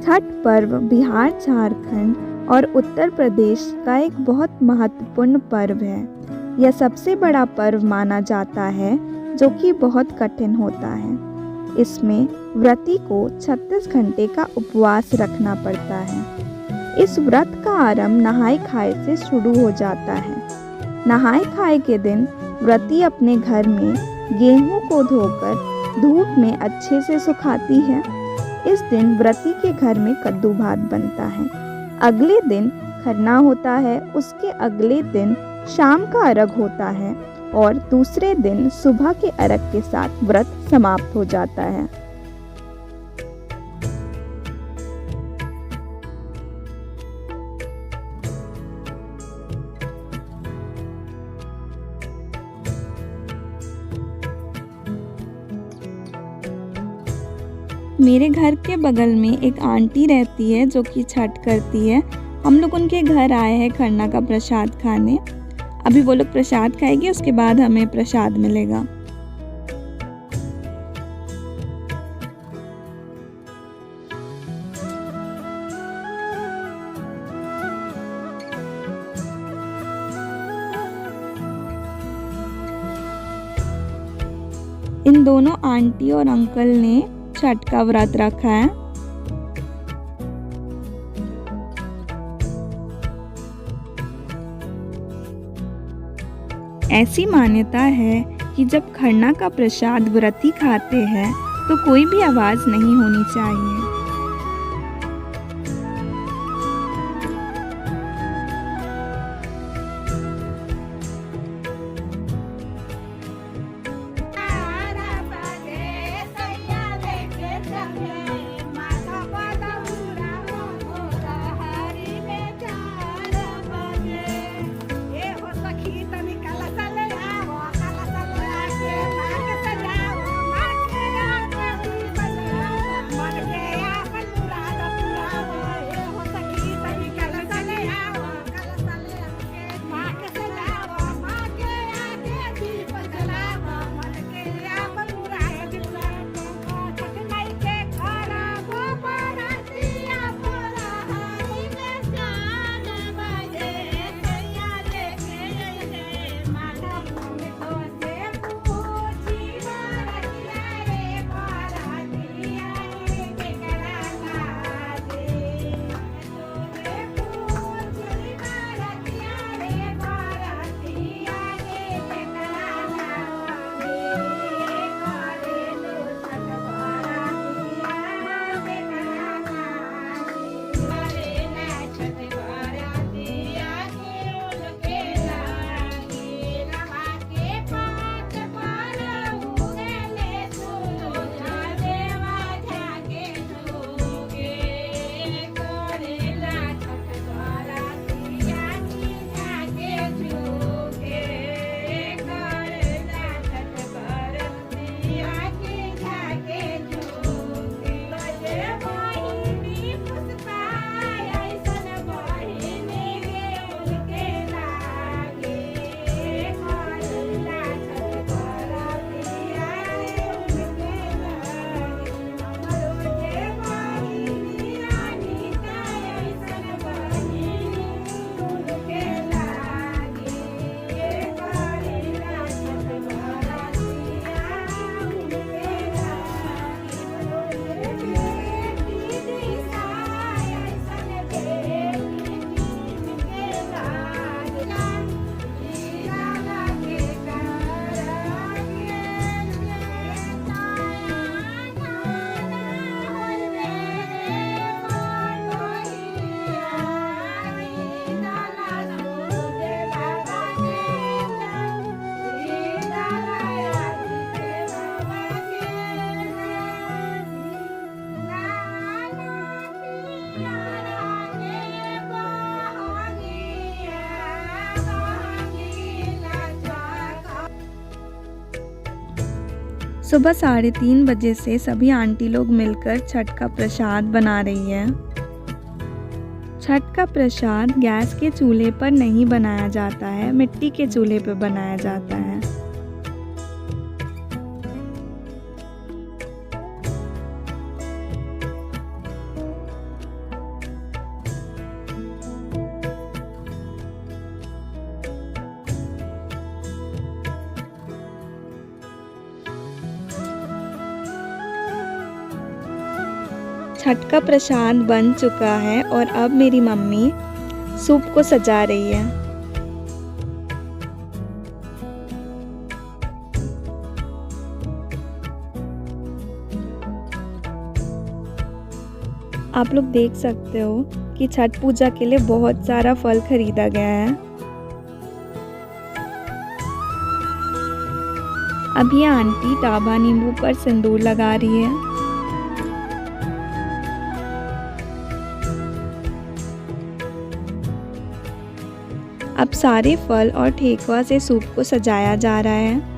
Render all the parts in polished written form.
छठ पर्व बिहार, झारखंड और उत्तर प्रदेश का एक बहुत महत्वपूर्ण पर्व है। यह सबसे बड़ा पर्व माना जाता है जो कि बहुत कठिन होता है। इसमें व्रती को 36 घंटे का उपवास रखना पड़ता है। इस व्रत का आरंभ नहाय खाए से शुरू हो जाता है। नहाय खाए के दिन व्रती अपने घर में गेहूं को धोकर धूप में अच्छे से सुखाती है। इस दिन व्रती के घर में कद्दू भात बनता है। अगले दिन खरना होता है। उसके अगले दिन शाम का अर्घ होता है और दूसरे दिन सुबह के अर्घ के साथ व्रत समाप्त हो जाता है। मेरे घर के बगल में एक आंटी रहती है जो कि छठ करती है। हम लोग उनके घर आए हैं खरना का प्रसाद खाने। अभी वो लोग प्रसाद खाएगी, उसके बाद हमें प्रसाद मिलेगा। इन दोनों आंटी और अंकल ने छठ का व्रत रखा है। ऐसी मान्यता है कि जब खरना का प्रसाद व्रती खाते हैं तो कोई भी आवाज नहीं होनी चाहिए। सुबह 3:30 बजे से सभी आंटी लोग मिलकर छठ का प्रसाद बना रही है। छठ का प्रसाद गैस के चूल्हे पर नहीं बनाया जाता है, मिट्टी के चूल्हे पर बनाया जाता है। छठ का प्रसाद बन चुका है और अब मेरी मम्मी सूप को सजा रही है। आप लोग देख सकते हो कि छठ पूजा के लिए बहुत सारा फल खरीदा गया है। अब ये आंटी टाबा नींबू पर सिंदूर लगा रही है। अब सारे फल और ठेकुआ से सूप को सजाया जा रहा है।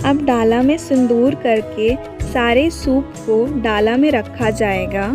अब डाला में सिंदूर करके सारे सूप को डाला में रखा जाएगा।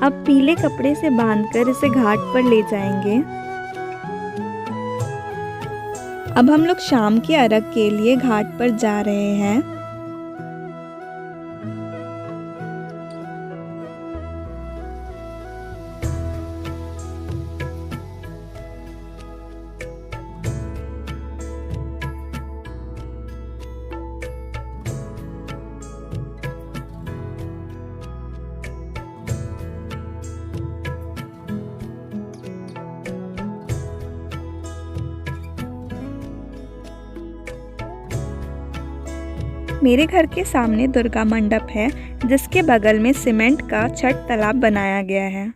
अब पीले कपड़े से बांधकर इसे घाट पर ले जाएंगे। अब हम लोग शाम के अर्घ के लिए घाट पर जा रहे हैं। मेरे घर के सामने दुर्गा मंडप है, जिसके बगल में सीमेंट का छठ तालाब बनाया गया है।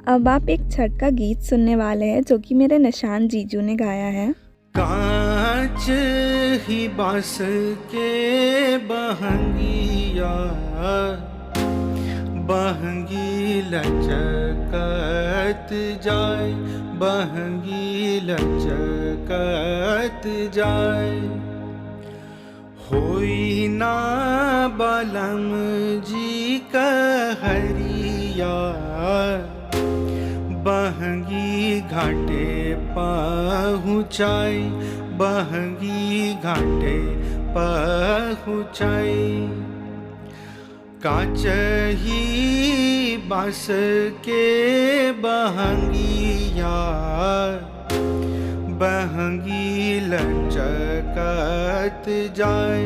अब आप एक छठ का गीत सुनने वाले हैं, जो कि मेरे निशान जीजू ने गाया है। कांच ही बांस के बहंगिया, बहंगी लचकत जाए, बहंगी लचकत जाए। होई ना बलम जी कहरिया, बहंगी घाटे पहुँचाई, बहंगी घाटे पहुँचाई। कांच ही बांस के बहंगिया, बहंगी लचकत जाए,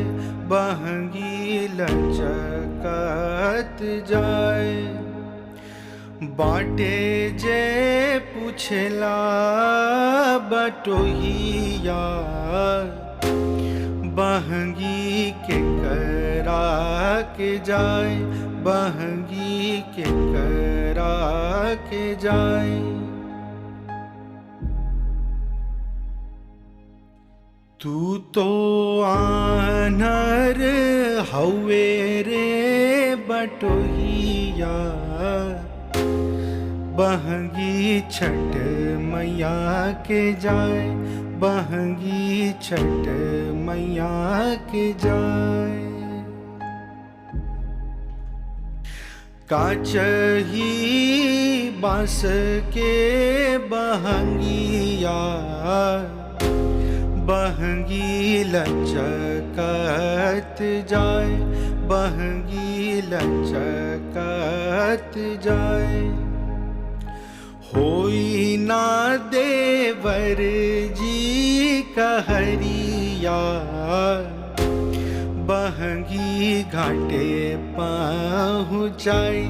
बहंगी लचकत जाए। बाटे जे पूछला बटोहिया, बहंगी के करा के जाए, बहंगी के करा के जाए। तू तो आनर हवे रे बटोहिया, बहंगी छठ मैया के जाए, बहंगी छठ मैया के जाए। काचही बांस के बहंगिया, बहंगी लचकत जाए, बहंगी लचकत जाए। होई ना देवर जी कहरिया, बहंगी घाटे पहुँचाई,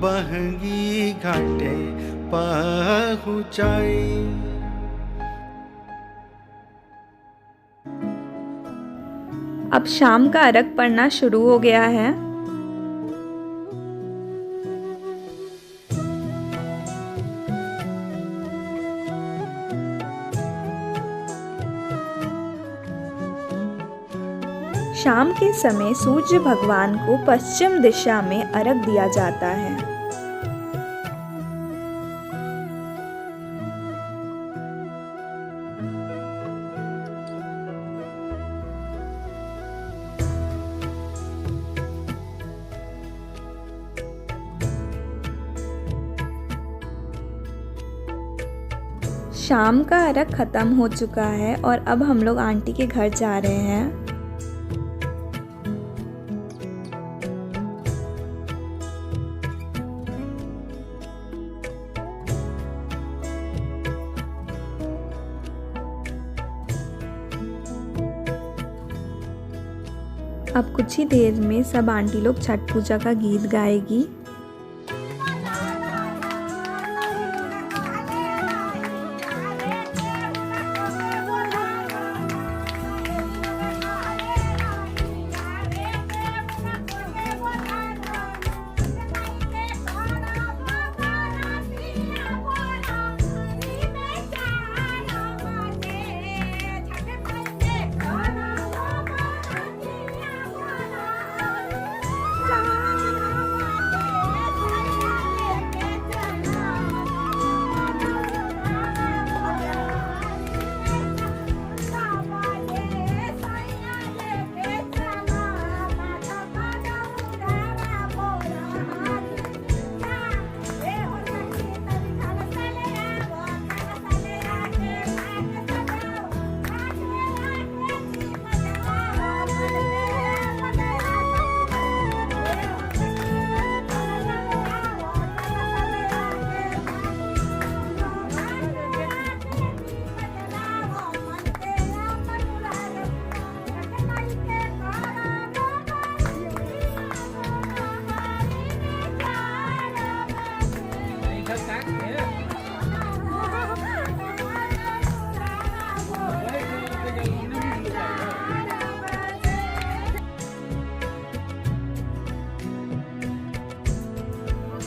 बहंगी घाटे पहुँचाई। अब शाम का अर्घ पड़ना शुरू हो गया है। शाम के समय सूर्य भगवान को पश्चिम दिशा में अर्घ दिया जाता है। शाम का अर्घ खत्म हो चुका है और अब हम लोग आंटी के घर जा रहे हैं। अब कुछ ही देर में सब आंटी लोग छठ पूजा का गीत गाएगी।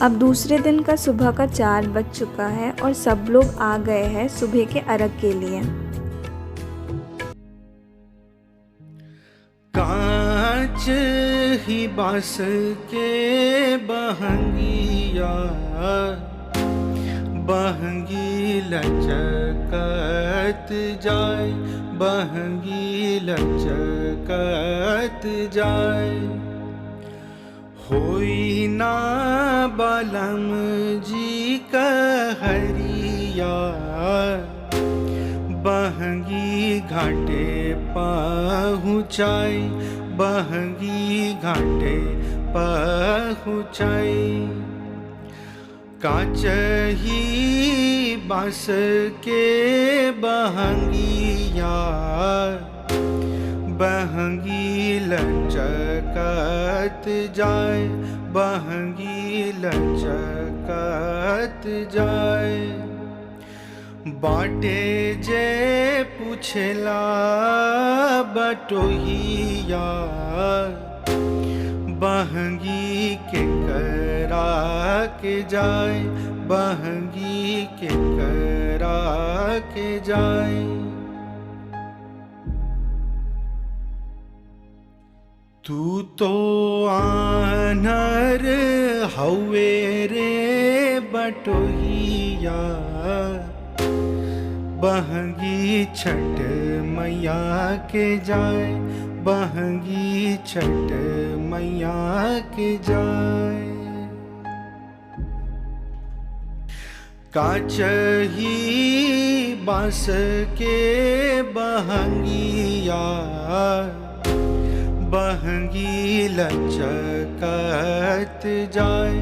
अब दूसरे दिन का सुबह का 4 बज चुका है और सब लोग आ गए हैं सुबह के अर्घ के लिए। कांच ही बांस के बहंगिया, बहंगी लचकत जाए, बहंगी लचकत जाए। होई ना बालम जी कहरिया, बहंगी घाटे पहुँचाई, बहंगी घाटे पहुँचाई। काचही बांस के बहंगिया, बहंगी लचकत जाए, बहंगी लचकत जाए। बाटे जे पूछला बटोहिया, बहंगी के करा के जाए, बहंगी के करा के जाए। तू तो आनर हवे रे बटोहिया, बहंगी छठ मैया के जाए, बहंगी छठ मैया के जाए। काचही बांस के बहंगिया, बहंगी लचकत जाए,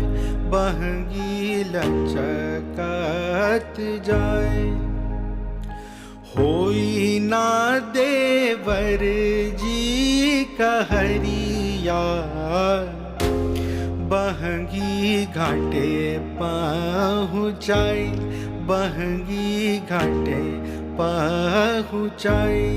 बहंगी लचकत जाए। होई ना देवर जी कहरिया, बहंगी घाटे पहुँचाई, बहंगी घाटे पहुँचाई।